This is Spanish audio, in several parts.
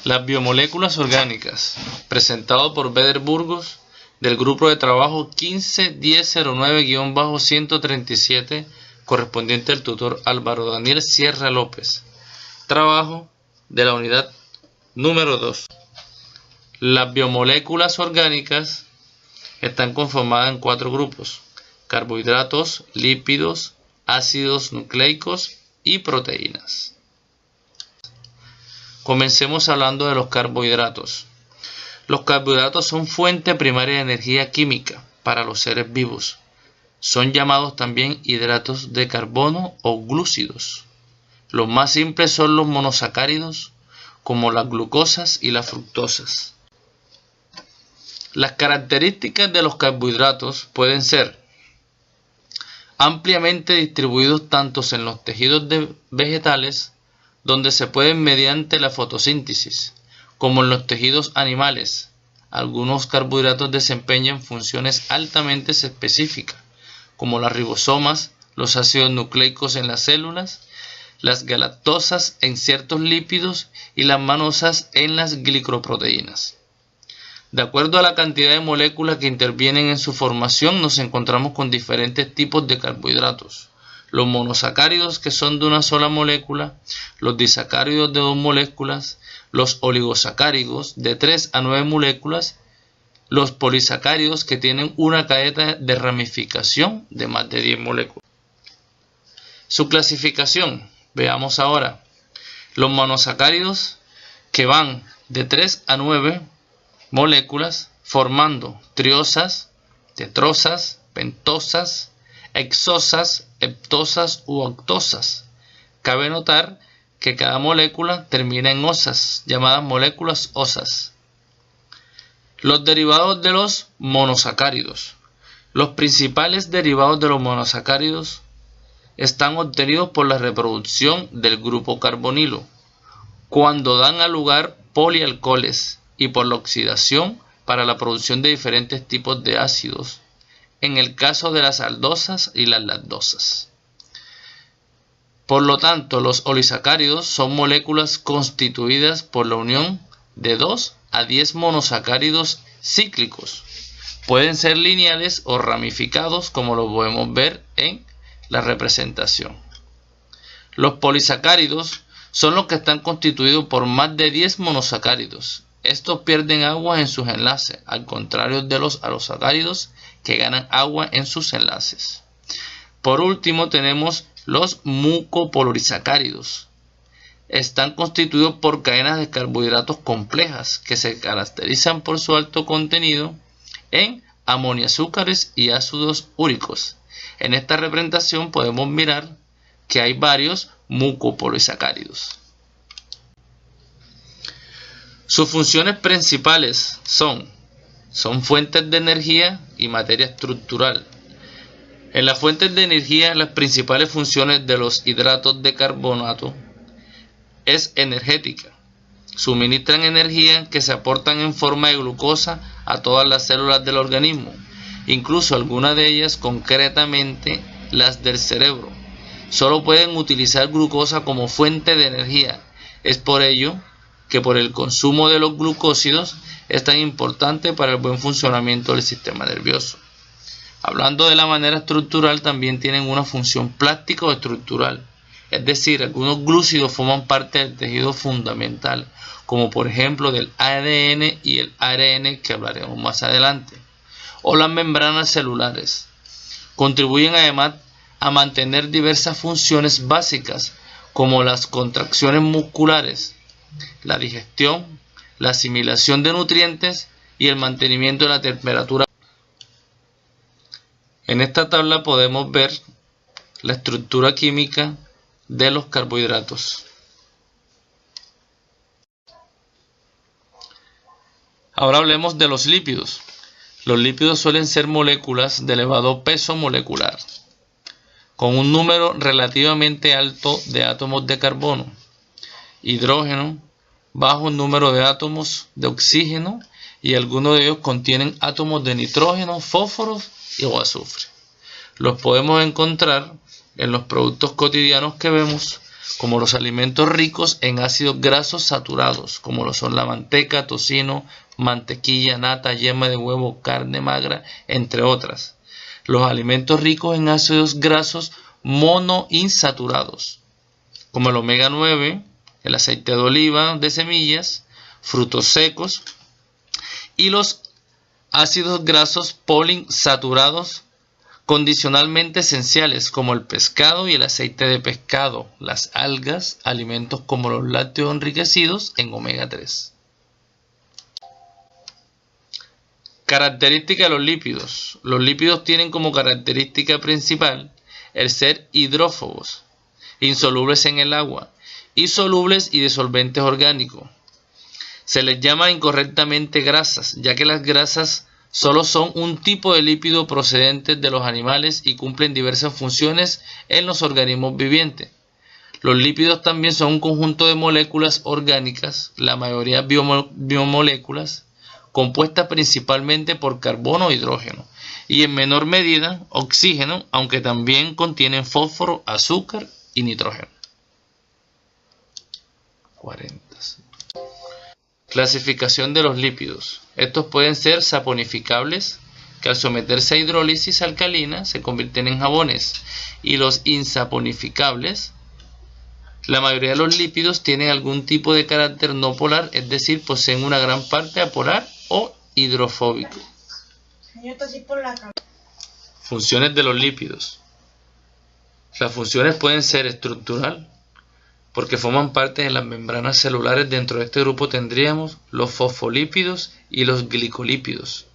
Las biomoléculas orgánicas, presentado por Beder Burgos, del grupo de trabajo 15-1009-137, correspondiente al tutor Álvaro Daniel Sierra López. Trabajo de la unidad número 2. Las biomoléculas orgánicas están conformadas en 4 grupos: carbohidratos, lípidos, ácidos nucleicos y proteínas. Comencemos hablando de los carbohidratos. Los carbohidratos son fuente primaria de energía química para los seres vivos. Son llamados también hidratos de carbono o glúcidos. Los más simples son los monosacáridos, como las glucosas y las fructosas. Las características de los carbohidratos pueden ser ampliamente distribuidos tanto en los tejidos vegetales, donde se pueden mediante la fotosíntesis, como en los tejidos animales. Algunos carbohidratos desempeñan funciones altamente específicas, como las ribosomas, los ácidos nucleicos en las células, las galactosas en ciertos lípidos y las mannosas en las glicoproteínas. De acuerdo a la cantidad de moléculas que intervienen en su formación, nos encontramos con diferentes tipos de carbohidratos. Los monosacáridos, que son de una sola molécula, los disacáridos de 2 moléculas, los oligosacáridos de 3 a 9 moléculas, los polisacáridos, que tienen una cadena de ramificación de más de 10 moléculas. Su clasificación, veamos ahora. Los monosacáridos, que van de 3 a 9 moléculas, formando triosas, tetrosas, pentosas, hexosas, heptosas u octosas. Cabe notar que cada molécula termina en osas, llamadas moléculas osas. Los derivados de los monosacáridos. Los principales derivados de los monosacáridos están obtenidos por la reproducción del grupo carbonilo, cuando dan a lugar polialcoholes, y por la oxidación para la producción de diferentes tipos de ácidos, en el caso de las aldosas y las lactosas. Por lo tanto, los olisacáridos son moléculas constituidas por la unión de 2 a 10 monosacáridos cíclicos. Pueden ser lineales o ramificados, como lo podemos ver en la representación. Los polisacáridos son los que están constituidos por más de 10 monosacáridos. Estos pierden agua en sus enlaces, al contrario de los alosacáridos, que ganan agua en sus enlaces. Por último, tenemos los mucopolisacáridos. Están constituidos por cadenas de carbohidratos complejas que se caracterizan por su alto contenido en aminoazúcares y ácidos úricos. En esta representación podemos mirar que hay varios mucopolisacáridos. Sus funciones principales son fuentes de energía y materia estructural. En las fuentes de energía, las principales funciones de los hidratos de carbonato es energética. Suministran energía que se aportan en forma de glucosa a todas las células del organismo, incluso algunas de ellas, concretamente las del cerebro. Solo pueden utilizar glucosa como fuente de energía. Es por ello que por el consumo de los glucósidos es tan importante para el buen funcionamiento del sistema nervioso. Hablando de la manera estructural, también tienen una función plástica o estructural, es decir, algunos glúcidos forman parte del tejido fundamental, como por ejemplo del ADN y el ARN, que hablaremos más adelante, o las membranas celulares. Contribuyen además a mantener diversas funciones básicas, como las contracciones musculares, la digestión, la asimilación de nutrientes y el mantenimiento de la temperatura. En esta tabla podemos ver la estructura química de los carbohidratos. Ahora hablemos de los lípidos. Los lípidos suelen ser moléculas de elevado peso molecular, con un número relativamente alto de átomos de carbono, hidrógeno, bajo número de átomos de oxígeno, y algunos de ellos contienen átomos de nitrógeno, fósforo o azufre. Los podemos encontrar en los productos cotidianos que vemos, como los alimentos ricos en ácidos grasos saturados, como lo son la manteca, tocino, mantequilla, nata, yema de huevo, carne magra, entre otras. Los alimentos ricos en ácidos grasos monoinsaturados, como el omega 9, el aceite de oliva de semillas, frutos secos, y los ácidos grasos poliinsaturados condicionalmente esenciales, como el pescado y el aceite de pescado, las algas, alimentos como los lácteos enriquecidos en omega 3. Característica de los lípidos. Los lípidos tienen como característica principal el ser hidrófobos, insolubles en el agua, y solubles y disolventes orgánicos. Se les llama incorrectamente grasas, ya que las grasas solo son un tipo de lípido procedente de los animales y cumplen diversas funciones en los organismos vivientes. Los lípidos también son un conjunto de moléculas orgánicas, la mayoría biomoléculas, compuestas principalmente por carbono e hidrógeno, y en menor medida oxígeno, aunque también contienen fósforo, azúcar y nitrógeno. 40. Clasificación de los lípidos. Estos pueden ser saponificables, que al someterse a hidrólisis alcalina se convierten en jabones, y los insaponificables. La mayoría de los lípidos tienen algún tipo de carácter no polar, es decir, poseen una gran parte apolar o hidrofóbico. Funciones de los lípidos. Las funciones pueden ser estructural, porque forman parte de las membranas celulares. Dentro de este grupo tendríamos los fosfolípidos y los glicolípidos.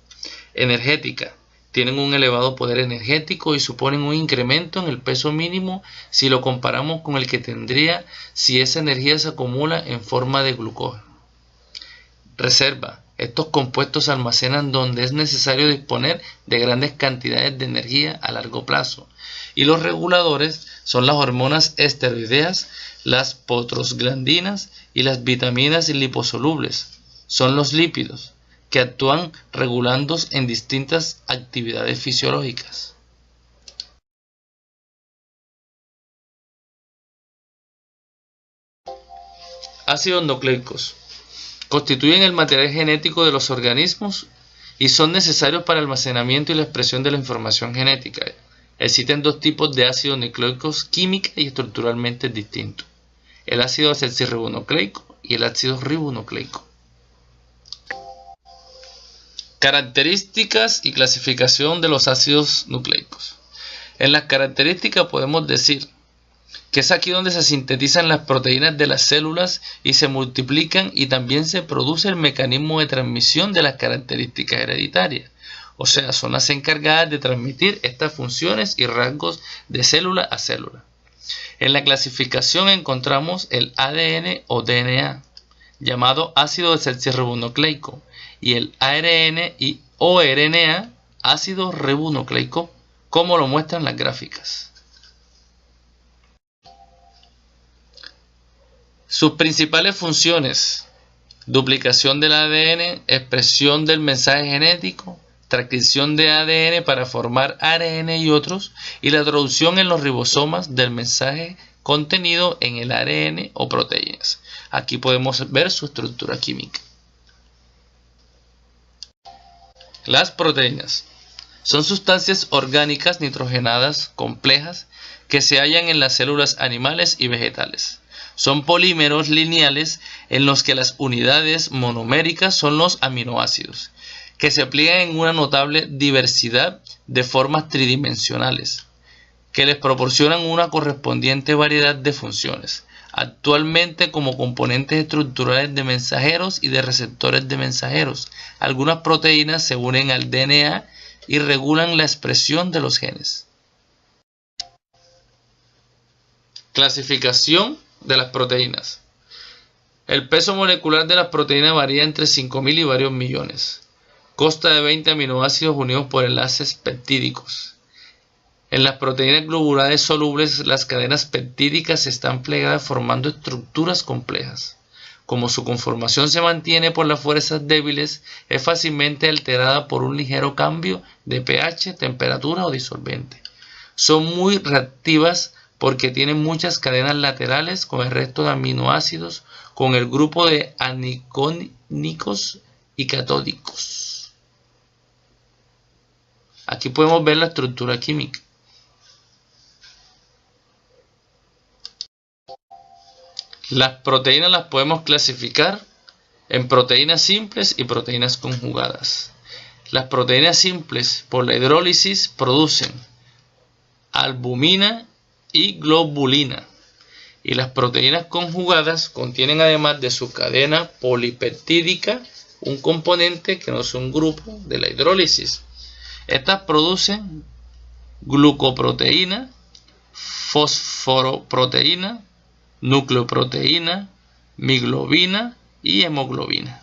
Energética. Tienen un elevado poder energético y suponen un incremento en el peso mínimo si lo comparamos con el que tendría si esa energía se acumula en forma de glucógeno. Reserva. Estos compuestos se almacenan donde es necesario disponer de grandes cantidades de energía a largo plazo. Y los reguladores son las hormonas esteroideas, las prostaglandinas y las vitaminas liposolubles. Son los lípidos que actúan regulando en distintas actividades fisiológicas. Ácidos nucleicos. Constituyen el material genético de los organismos y son necesarios para el almacenamiento y la expresión de la información genética. Existen dos tipos de ácidos nucleicos química y estructuralmente distintos: el ácido acetilribonucleico y el ácido ribonucleico. Características y clasificación de los ácidos nucleicos. En las características podemos decir que es aquí donde se sintetizan las proteínas de las células y se multiplican, y también se produce el mecanismo de transmisión de las características hereditarias. O sea, son las encargadas de transmitir estas funciones y rasgos de célula a célula. En la clasificación encontramos el ADN o DNA, llamado ácido desoxirribonucleico, y el ARN o RNA, ácido ribonucleico, como lo muestran las gráficas. Sus principales funciones: duplicación del ADN, expresión del mensaje genético, transcripción de ADN para formar ARN y otros, y la traducción en los ribosomas del mensaje contenido en el ARN o proteínas. Aquí podemos ver su estructura química. Las proteínas son sustancias orgánicas nitrogenadas complejas que se hallan en las células animales y vegetales. Son polímeros lineales en los que las unidades monoméricas son los aminoácidos, que se pliegan en una notable diversidad de formas tridimensionales, que les proporcionan una correspondiente variedad de funciones, actualmente como componentes estructurales de mensajeros y de receptores de mensajeros. Algunas proteínas se unen al DNA y regulan la expresión de los genes. Clasificación de las proteínas. El peso molecular de las proteínas varía entre 5.000 y varios millones. Consta de 20 aminoácidos unidos por enlaces peptídicos. En las proteínas globulares solubles, las cadenas peptídicas están plegadas formando estructuras complejas. Como su conformación se mantiene por las fuerzas débiles, es fácilmente alterada por un ligero cambio de pH, temperatura o disolvente. Son muy reactivas porque tienen muchas cadenas laterales con el resto de aminoácidos con el grupo de anicónicos y catódicos. Aquí podemos ver la estructura química. Las proteínas las podemos clasificar en proteínas simples y proteínas conjugadas. Las proteínas simples, por la hidrólisis, producen albumina y globulina. Y las proteínas conjugadas contienen, además de su cadena polipeptídica, un componente que no es un grupo de la hidrólisis. Estas producen glucoproteína, fosforoproteína, nucleoproteína, miglobina y hemoglobina.